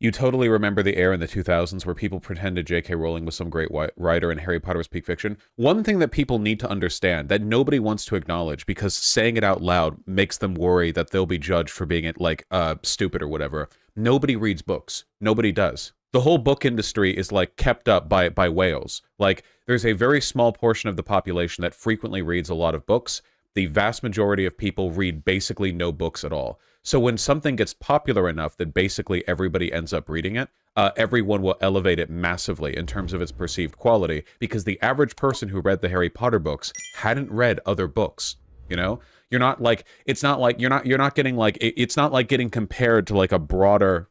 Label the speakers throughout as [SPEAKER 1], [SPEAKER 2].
[SPEAKER 1] You totally remember the era in the 2000s where people pretended J.K. Rowling was some great writer and Harry Potter was peak fiction. One thing that people need to understand that nobody wants to acknowledge because saying it out loud makes them worry that they'll be judged for being like stupid or whatever. Nobody reads books. Nobody does. The whole book industry is like kept up by whales. Like there's a very small portion of the population that frequently reads a lot of books. The vast majority of people read basically no books at all. So when something gets popular enough that basically everybody ends up reading it, everyone will elevate it massively in terms of its perceived quality because the average person who read the Harry Potter books hadn't read other books. You know, you're not like, it's not like, you're not getting like, it's not like getting compared to like a broader,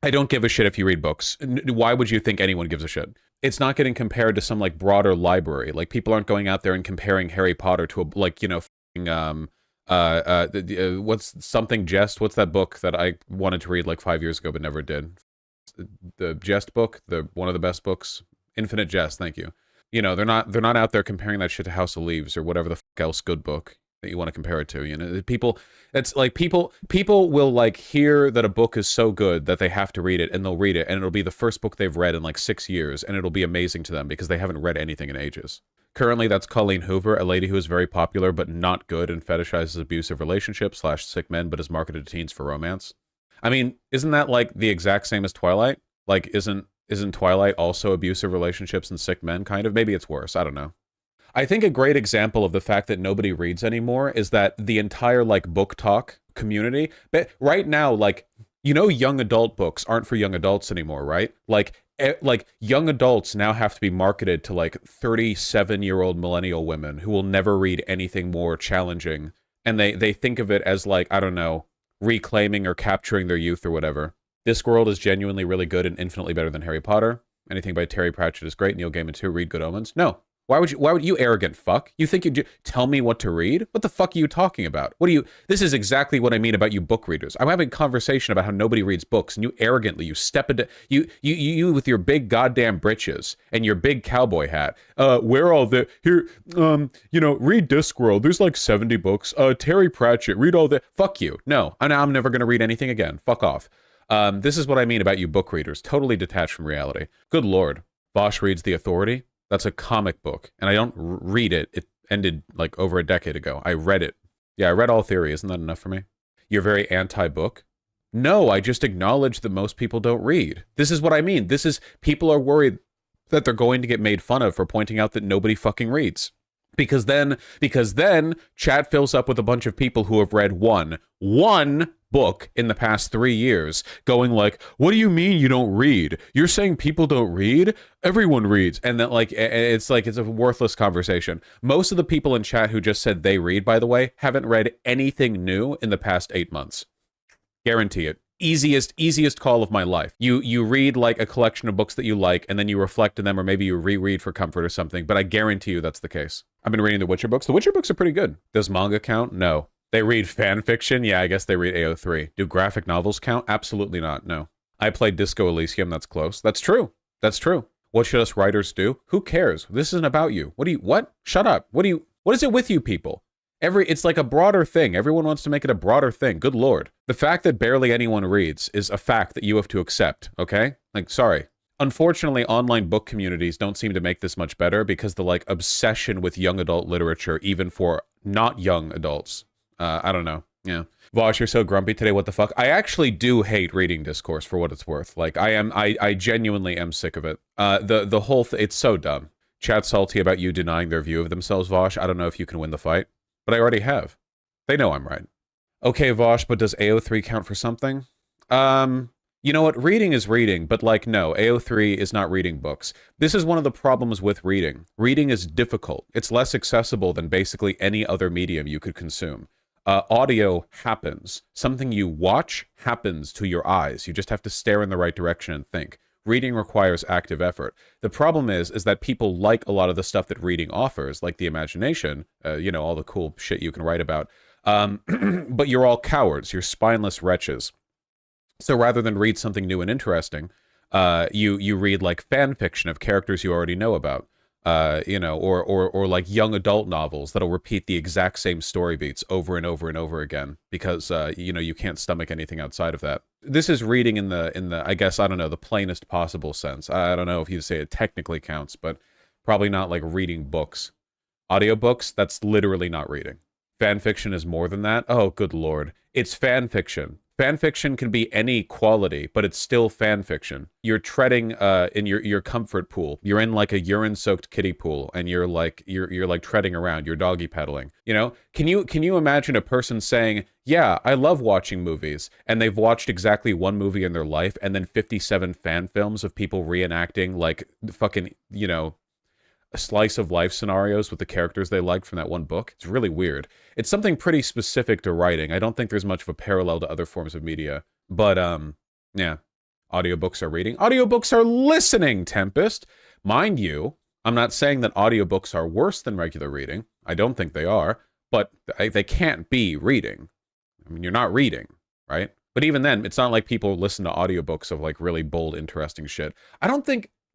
[SPEAKER 1] I don't give a shit if you read books. Why would you think anyone gives a shit? It's not getting compared to some like broader library. Like people aren't going out there and comparing Harry Potter to a, like, you know, what's something Jest? What's that book that I wanted to read like 5 years ago but never did? The Jest book, the one of the best books, Infinite Jest. Thank you. You know, they're not out there comparing that shit to House of Leaves or whatever the fuck else good book that you want to compare it to. You know, people, it's like people will like hear that a book is so good that they have to read it, and they'll read it, and it'll be the first book they've read in like 6 years, and it'll be amazing to them because they haven't read anything in ages. Currently, that's Colleen Hoover, a lady who is very popular but not good and fetishizes abusive relationships / sick men, but is marketed to teens for romance. I mean, isn't that like the exact same as Twilight? Like, isn't Twilight also abusive relationships and sick men, kind of? Maybe it's worse. I don't know. I think a great example of the fact that nobody reads anymore is that the entire, like, book talk community, but right now, like, you know, young adult books aren't for young adults anymore, right? Like young adults now have to be marketed to like 37-year-old millennial women who will never read anything more challenging. And they think of it as like, I don't know, reclaiming or capturing their youth or whatever. Discworld is genuinely really good and infinitely better than Harry Potter. Anything by Terry Pratchett is great. Neil Gaiman too. Read Good Omens. No. Why would you arrogant fuck? You think you'd tell me what to read? What the fuck are you talking about? This is exactly what I mean about you book readers. I'm having a conversation about how nobody reads books, and you arrogantly, you step into, you with your big goddamn britches and your big cowboy hat, wear all the, here, you know, read Discworld, there's like 70 books, Terry Pratchett, read all the, fuck you. No, I'm never gonna read anything again. Fuck off. This is what I mean about you book readers, totally detached from reality. Good lord. Vaush reads The Authority. That's a comic book, and I don't read it. It ended like over a decade ago. I read it. Yeah, I read all theory. Isn't that enough for me? You're very anti-book? No, I just acknowledge that most people don't read. This is what I mean. This is, people are worried that they're going to get made fun of for pointing out that nobody fucking reads. Because then chat fills up with a bunch of people who have read one book in the past 3 years, going like, what do you mean you don't read? You're saying people don't read? Everyone reads. And then like, it's a worthless conversation. Most of the people in chat who just said they read, by the way, haven't read anything new in the past 8 months. Guarantee it. Easiest call of my life. You read like a collection of books that you like, and then you reflect on them, or maybe you reread for comfort or something, but I guarantee you that's the case. I've been reading the Witcher books. The Witcher books are pretty good. Does manga count? No. They read fan fiction? Yeah, I guess they read AO3. Do graphic novels count? Absolutely not, no. I played Disco Elysium, that's close. That's true. That's true. What should us writers do? Who cares? This isn't about you. What? Shut up. What is it with you people? It's like a broader thing. Everyone wants to make it a broader thing. Good lord. The fact that barely anyone reads is a fact that you have to accept, okay? Like, sorry. Unfortunately, online book communities don't seem to make this much better because the, like, obsession with young adult literature, even for not young adults. I don't know. Yeah. Vaush, you're so grumpy today. What the fuck? I actually do hate reading discourse for what it's worth. Like, I genuinely am sick of it. The whole it's so dumb. Chat's salty about you denying their view of themselves, Vaush. I don't know if you can win the fight. But I already have. They know I'm right. Okay, Vaush, but does AO3 count for something? You know what? Reading is reading, but like, no, AO3 is not reading books. This is one of the problems with reading. Reading is difficult. It's less accessible than basically any other medium you could consume. Audio happens. Something you watch happens to your eyes. You just have to stare in the right direction and think. Reading requires active effort. The problem is that people like a lot of the stuff that reading offers, like the imagination, you know, all the cool shit you can write about. But you're all cowards. You're spineless wretches. So rather than read something new and interesting, you read like fan fiction of characters you already know about. You know, or like young adult novels that'll repeat the exact same story beats over and over and over again because you know, you can't stomach anything outside of that. This is reading in the I guess, I don't know, the plainest possible sense. I don't know if you say it technically counts, but probably not like reading books. Audiobooks, that's literally not reading. Fan fiction is more than that. Oh, good lord. It's fan fiction. Fan fiction can be any quality, but it's still fan fiction. You're treading in your comfort pool. You're in like a urine-soaked kiddie pool, and you're like treading around. You're doggy paddling. You know? Can you imagine a person saying, "Yeah, I love watching movies," and they've watched exactly one movie in their life, and then 57 fan films of people reenacting like fucking, you know, a slice of life scenarios with the characters they liked from that one book? It's really weird. It's something pretty specific to writing. I don't think there's much of a parallel to other forms of media. But, yeah. Audiobooks are reading. Audiobooks are listening, Tempest. Mind you, I'm not saying that audiobooks are worse than regular reading. I don't think they are. But they can't be reading. I mean, you're not reading, right? But even then, it's not like people listen to audiobooks of, like, really bold, interesting shit.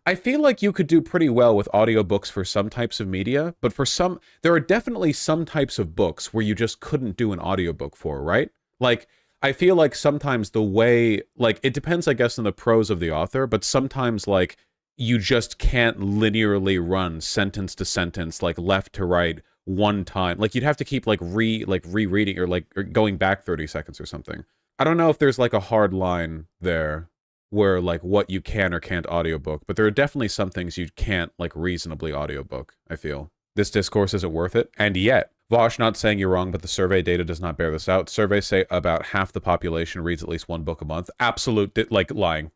[SPEAKER 1] I feel like you could do pretty well with audiobooks for some types of media, but for some, there are definitely some types of books where you just couldn't do an audiobook for, right? Like, I feel like sometimes the way, like, it depends, I guess, on the prose of the author, but sometimes, like, you just can't linearly run sentence to sentence, like, left to right, one time. Like, you'd have to keep, like, rereading or going back 30 seconds or something. I don't know if there's, like, a hard line there where, like, what you can or can't audiobook, but there are definitely some things you can't, like, reasonably audiobook, I feel. This discourse isn't worth it, and yet, Vaush, not saying you're wrong, but the survey data does not bear this out. Surveys say about half the population reads at least one book a month. Absolute, like, lying.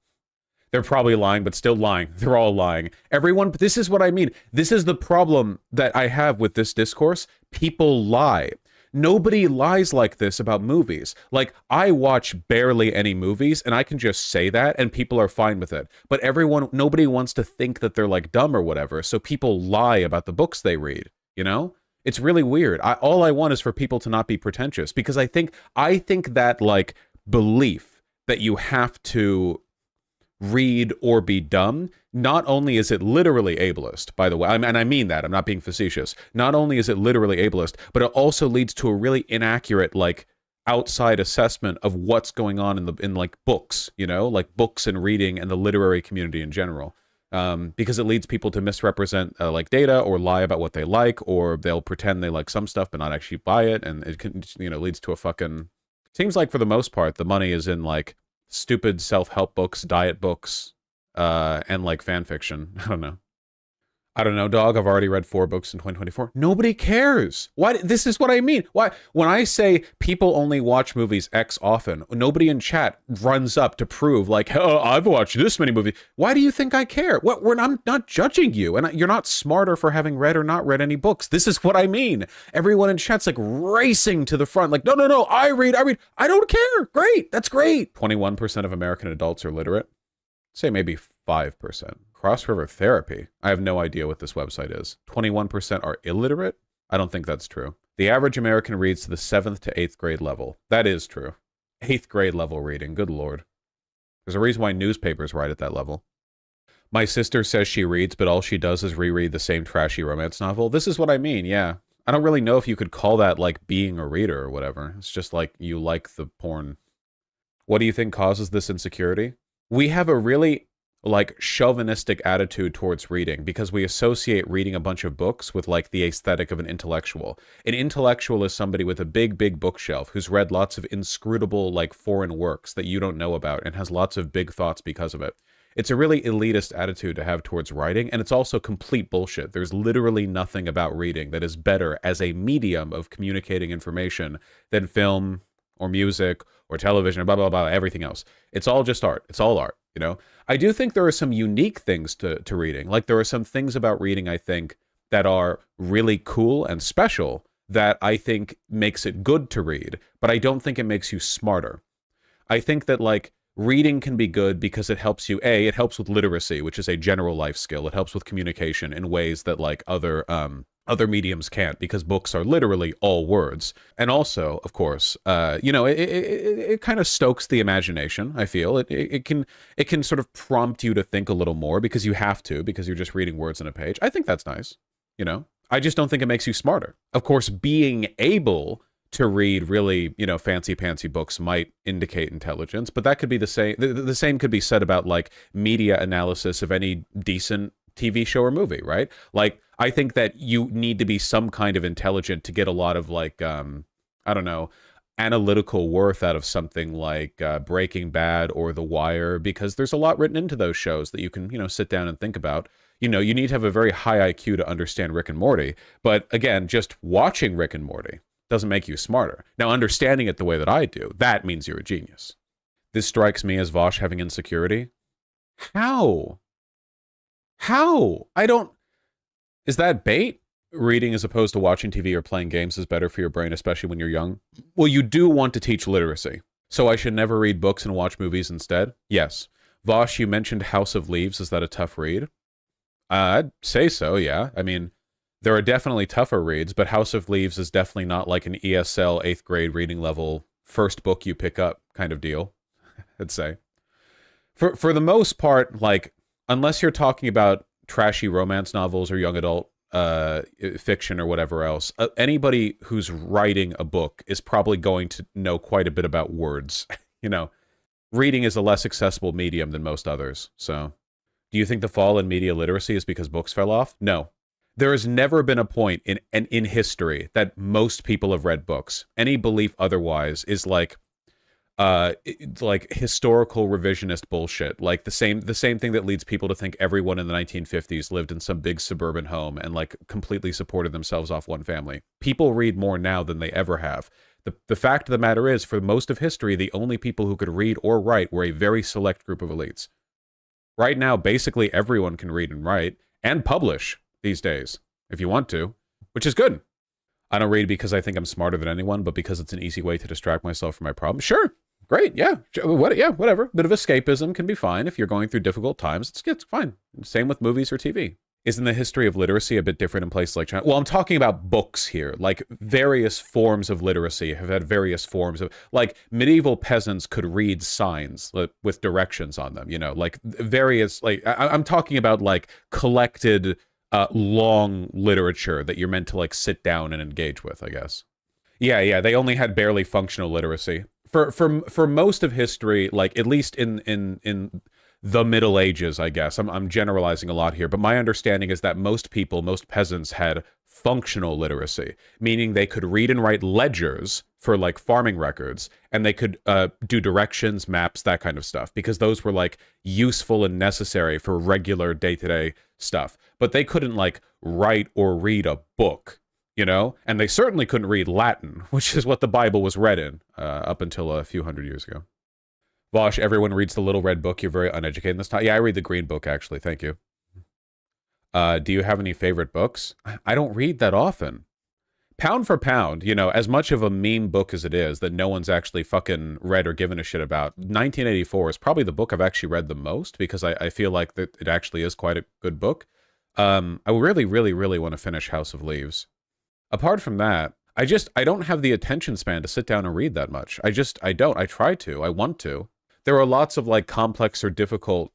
[SPEAKER 1] They're probably lying, but still lying. They're all lying. Everyone, this is what I mean. This is the problem that I have with this discourse. People lie. Nobody lies like this about movies. Like, I watch barely any movies, and I can just say that, and people are fine with it. But nobody wants to think that they're, like, dumb or whatever, so people lie about the books they read, you know? It's really weird. All I want is for people to not be pretentious, because I think that, like, belief that you have to read or be dumb, not only is it literally ableist, by the way, and I mean that, I'm not being facetious, not only is it literally ableist, but it also leads to a really inaccurate, like, outside assessment of what's going on in like books, you know, like books and reading and the literary community in general, because it leads people to misrepresent like data or lie about what they like, or they'll pretend they like some stuff but not actually buy it, and it can, you know, leads to a fucking, seems like for the most part the money is in like stupid self-help books, diet books, and like fan fiction. I don't know, dog. I've already read 4 books in 2024. Nobody cares. Why? This is what I mean. Why? When I say people only watch movies X often, nobody in chat runs up to prove, like, oh, I've watched this many movies. Why do you think I care? I'm not judging you, and you're not smarter for having read or not read any books. This is what I mean. Everyone in chat's like racing to the front, like, no, I read. I don't care. Great. That's great. 21% of American adults are literate. Say maybe 5%. Cross River Therapy. I have no idea what this website is. 21% are illiterate? I don't think that's true. The average American reads to the 7th to 8th grade level. That is true. 8th grade level reading. Good lord. There's a reason why newspapers write at that level. My sister says she reads, but all she does is reread the same trashy romance novel. This is what I mean, yeah. I don't really know if you could call that, like, being a reader or whatever. It's just like you like the porn. What do you think causes this insecurity? We have a really, like, chauvinistic attitude towards reading because we associate reading a bunch of books with, like, the aesthetic of an intellectual. An intellectual is somebody with a big bookshelf who's read lots of inscrutable, like, foreign works that you don't know about and has lots of big thoughts because of it. It's a really elitist attitude to have towards writing, and it's also complete bullshit. There's literally nothing about reading that is better as a medium of communicating information than film or music or television or blah, blah, blah, everything else. It's all just art. It's all art, you know? I do think there are some unique things to reading. Like, there are some things about reading, I think, that are really cool and special that I think makes it good to read, but I don't think it makes you smarter. I think that, like, reading can be good because it helps you, it helps with literacy, which is a general life skill. It helps with communication in ways that, like, other Other mediums can't, because books are literally all words. And also, of course, it kind of stokes the imagination. I feel it can sort of prompt you to think a little more, because you have to, because you're just reading words on a page. I think that's nice. I just don't think it makes you smarter. Of course, being able to read really, fancy pantsy books might indicate intelligence, but that could be the same. The same could be said about like media analysis of any decent TV show or movie, right? Like, I think that you need to be some kind of intelligent to get a lot of like, I don't know, analytical worth out of something like Breaking Bad or The Wire, because there's a lot written into those shows that you can, sit down and think about. You need to have a very high IQ to understand Rick and Morty. But again, just watching Rick and Morty doesn't make you smarter. Now, understanding it the way that I do, that means you're a genius. This strikes me as Vaush having insecurity. How? I don't... Is that bait? Reading as opposed to watching TV or playing games is better for your brain, especially when you're young? Well, you do want to teach literacy. So I should never read books and watch movies instead? Yes. Vaush, you mentioned House of Leaves. Is that a tough read? I'd say so, yeah. I mean, there are definitely tougher reads, but House of Leaves is definitely not like an ESL 8th grade reading level first book you pick up kind of deal, I'd say. For the most part, like, unless you're talking about trashy romance novels or young adult fiction or whatever else, anybody who's writing a book is probably going to know quite a bit about words. Reading is a less accessible medium than most others. So, do you think the fall in media literacy is because books fell off? No. There has never been a point in history that most people have read books. Any belief otherwise is like historical revisionist bullshit. Like the same thing that leads people to think everyone in the 1950s lived in some big suburban home and like completely supported themselves off one family. People read more now than they ever have. The fact of the matter is, for most of history, the only people who could read or write were a very select group of elites. Right now, basically everyone can read and write and publish these days, if you want to, which is good. I don't read because I think I'm smarter than anyone, but because it's an easy way to distract myself from my problems. Sure. Great. Yeah. Whatever. Bit of escapism can be fine if you're going through difficult times. It's fine. Same with movies or TV. Isn't the history of literacy a bit different in places like China? Well, I'm talking about books here. Like, various forms of literacy have had various forms of... Like, medieval peasants could read signs with directions on them, like various... Like, I'm talking about, like, collected, long literature that you're meant to, like, sit down and engage with, I guess. Yeah, they only had barely functional literacy. For most of history, like, at least in the Middle Ages, I guess. I'm generalizing a lot here, but my understanding is that most peasants had functional literacy, meaning they could read and write ledgers for like farming records, and they could do directions, maps, that kind of stuff, because those were like useful and necessary for regular day-to-day stuff. But they couldn't like write or read a book, and they certainly couldn't read Latin, which is what the Bible was read in up until a few hundred years ago. Vaush, everyone reads the Little Red Book. You're very uneducated in this time. Yeah, I read the Green Book, actually. Thank you. Do you have any favorite books? I don't read that often. Pound for pound, as much of a meme book as it is that no one's actually fucking read or given a shit about, 1984 is probably the book I've actually read the most, because I feel like that it actually is quite a good book. I really, really, really want to finish House of Leaves. Apart from that, I don't have the attention span to sit down and read that much. I don't. I try to. I want to. There are lots of like complex or difficult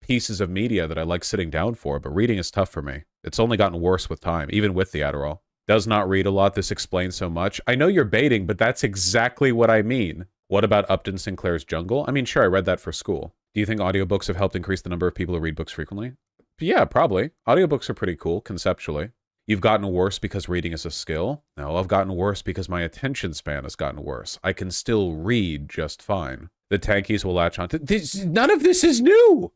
[SPEAKER 1] pieces of media that I like sitting down for, but reading is tough for me. It's only gotten worse with time, even with the Adderall. Does not read a lot. This explains so much. I know you're baiting, but that's exactly what I mean. What about Upton Sinclair's Jungle? I mean, sure, I read that for school. Do you think audiobooks have helped increase the number of people who read books frequently? Yeah, probably. Audiobooks are pretty cool, conceptually. You've gotten worse because reading is a skill? No, I've gotten worse because my attention span has gotten worse. I can still read just fine. The Tankies will latch on to this. None of this is new.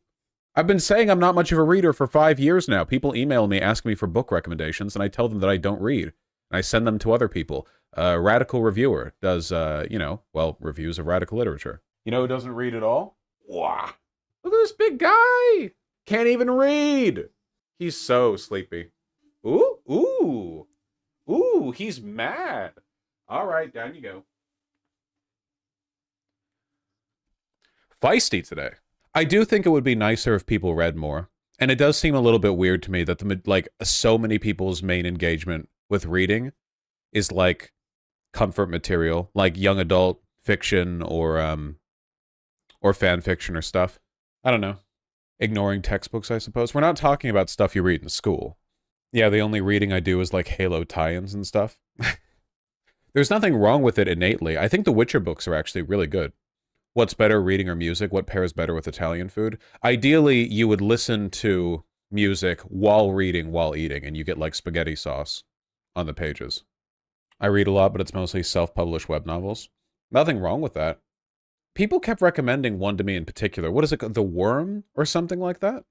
[SPEAKER 1] I've been saying I'm not much of a reader for 5 years now. People email me, asking me for book recommendations, and I tell them that I don't read. And I send them to other people. Radical Reviewer does, reviews of radical literature. You know who doesn't read at all? Wow. Look at this big guy. Can't even read. He's so sleepy. Ooh, he's mad. All right, down you go. Feisty today. I do think it would be nicer if people read more. And it does seem a little bit weird to me that like so many people's main engagement with reading is like comfort material, like young adult fiction or fan fiction or stuff. I don't know. Ignoring textbooks, I suppose. We're not talking about stuff you read in school. Yeah, the only reading I do is like Halo tie-ins and stuff. There's nothing wrong with it innately. I think the Witcher books are actually really good. What's better, reading or music? What pairs better with Italian food? Ideally, you would listen to music while reading, while eating, and you get like spaghetti sauce on the pages. I read a lot, but it's mostly self-published web novels. Nothing wrong with that. People kept recommending one to me in particular. What is it? The Worm or something like that?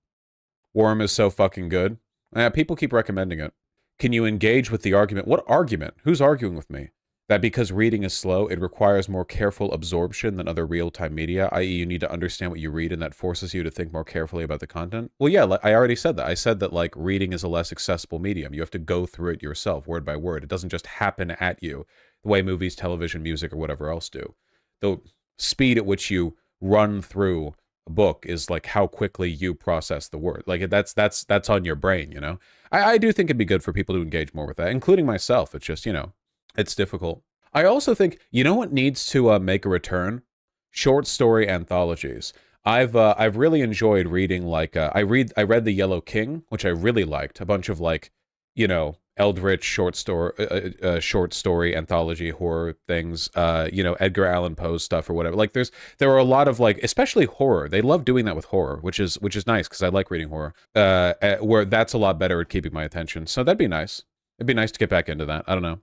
[SPEAKER 1] Worm is so fucking good. Yeah, people keep recommending it. Can you engage with the argument? What argument? Who's arguing with me? That because reading is slow, it requires more careful absorption than other real-time media, i.e. you need to understand what you read, and that forces you to think more carefully about the content? Well, yeah, I already said that. I said that, like, reading is a less accessible medium. You have to go through it yourself, word by word. It doesn't just happen at you, the way movies, television, music, or whatever else do. The speed at which you run through a book is, like, how quickly you process the word. Like, that's on your brain, you know? I do think it'd be good for people to engage more with that, including myself. It's just, you know, it's difficult. I also think, you know what needs to make a return? Short story anthologies. I've really enjoyed reading, like, I read The Yellow King, which I really liked. A bunch of, like, you know, eldritch short story anthology horror things, you know, Edgar Allan Poe's stuff or whatever. Like there are a lot of, like, especially horror. They love doing that with horror, which is nice because I like reading horror. Where that's a lot better at keeping my attention. So that'd be nice. It'd be nice to get back into that. I don't know.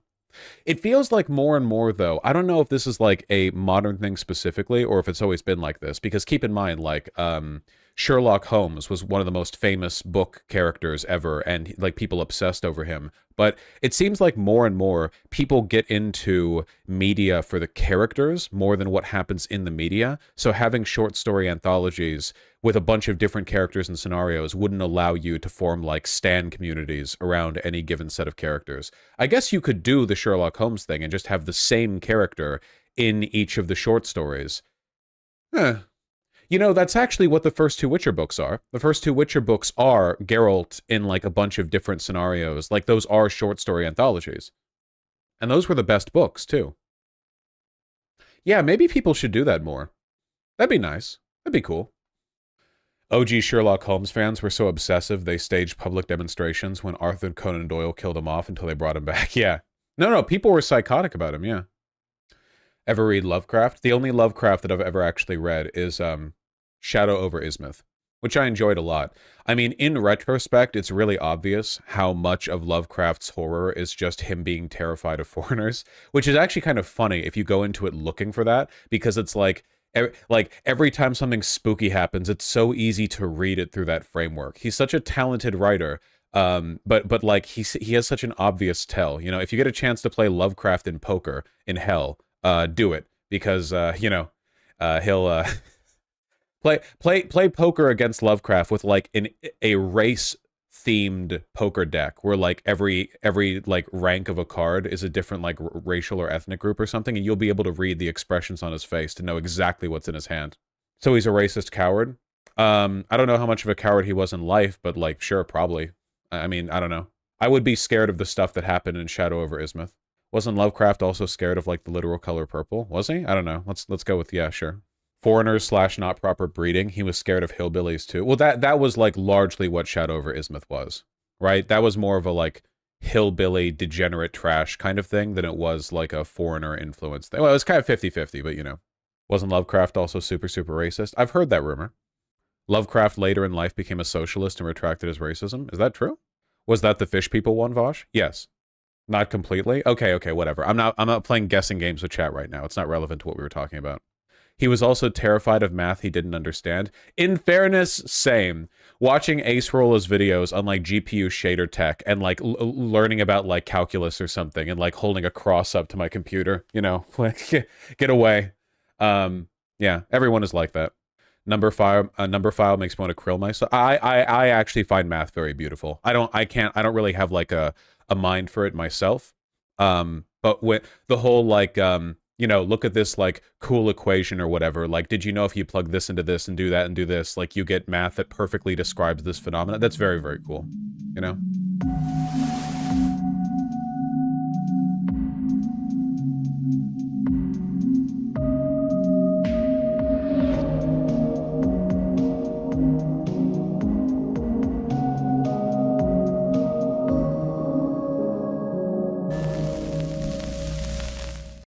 [SPEAKER 1] It feels like more and more, though. I don't know if this is like a modern thing specifically or if it's always been like this, because keep in mind, like, Sherlock Holmes was one of the most famous book characters ever, and like people obsessed over him. But it seems like more and more people get into media for the characters more than what happens in the media. So having short story anthologies with a bunch of different characters and scenarios wouldn't allow you to form like stan communities around any given set of characters. I guess you could do the Sherlock Holmes thing and just have the same character in each of the short stories. Huh. You know, that's actually what the first two Witcher books are. The first two Witcher books are Geralt in like a bunch of different scenarios. Like those are short story anthologies. And those were the best books too. Yeah, maybe people should do that more. That'd be nice. That'd be cool. OG Sherlock Holmes fans were so obsessive they staged public demonstrations when Arthur Conan Doyle killed him off until they brought him back. Yeah. No, people were psychotic about him, yeah. Ever read Lovecraft? The only Lovecraft that I've ever actually read is Shadow over Ismith, which I enjoyed a lot. I mean, in retrospect, it's really obvious how much of Lovecraft's horror is just him being terrified of foreigners, which is actually kind of funny if you go into it looking for that, because it's like every time something spooky happens, it's so easy to read it through that framework. He's such a talented writer. But like he has such an obvious tell. You know, if you get a chance to play Lovecraft in poker in hell, do it, because you know, he'll play poker against Lovecraft with like a race themed poker deck where like every like rank of a card is a different like racial or ethnic group or something, and you'll be able to read the expressions on his face to know exactly what's in his hand. So he's a racist coward. I don't know how much of a coward he was in life, but like sure, probably. I mean, I don't know. I would be scared of the stuff that happened in Shadow over Ismith. Wasn't Lovecraft also scared of like the literal color purple? Was he? I don't know. Let's go with yeah, sure. Foreigners / not proper breeding. He was scared of hillbillies too. Well, that was like largely what Shadow over Ismith was, right? That was more of a like hillbilly degenerate trash kind of thing than it was like a foreigner influence thing. Well, it was kind of 50-50, but you know. Wasn't Lovecraft also super racist? I've heard that rumor. Lovecraft later in life became a socialist and retracted his racism. Is that true? Was that the fish people one, Vaush? Yes. Not completely? Okay, whatever. I'm not playing guessing games with chat right now. It's not relevant to what we were talking about. He was also terrified of math he didn't understand. In fairness, same. Watching Ace Rolla's videos on like GPU shader tech and like learning about like calculus or something and like holding a cross up to my computer, you know, like get away. Yeah, everyone is like that. Number file makes me want to krill myself. I actually find math very beautiful. I don't really have like a mind for it myself. But with the whole like you know, look at this like cool equation or whatever. Like, did you know if you plug this into this and do that and do this, like you get math that perfectly describes this phenomenon? That's very, very cool, you know?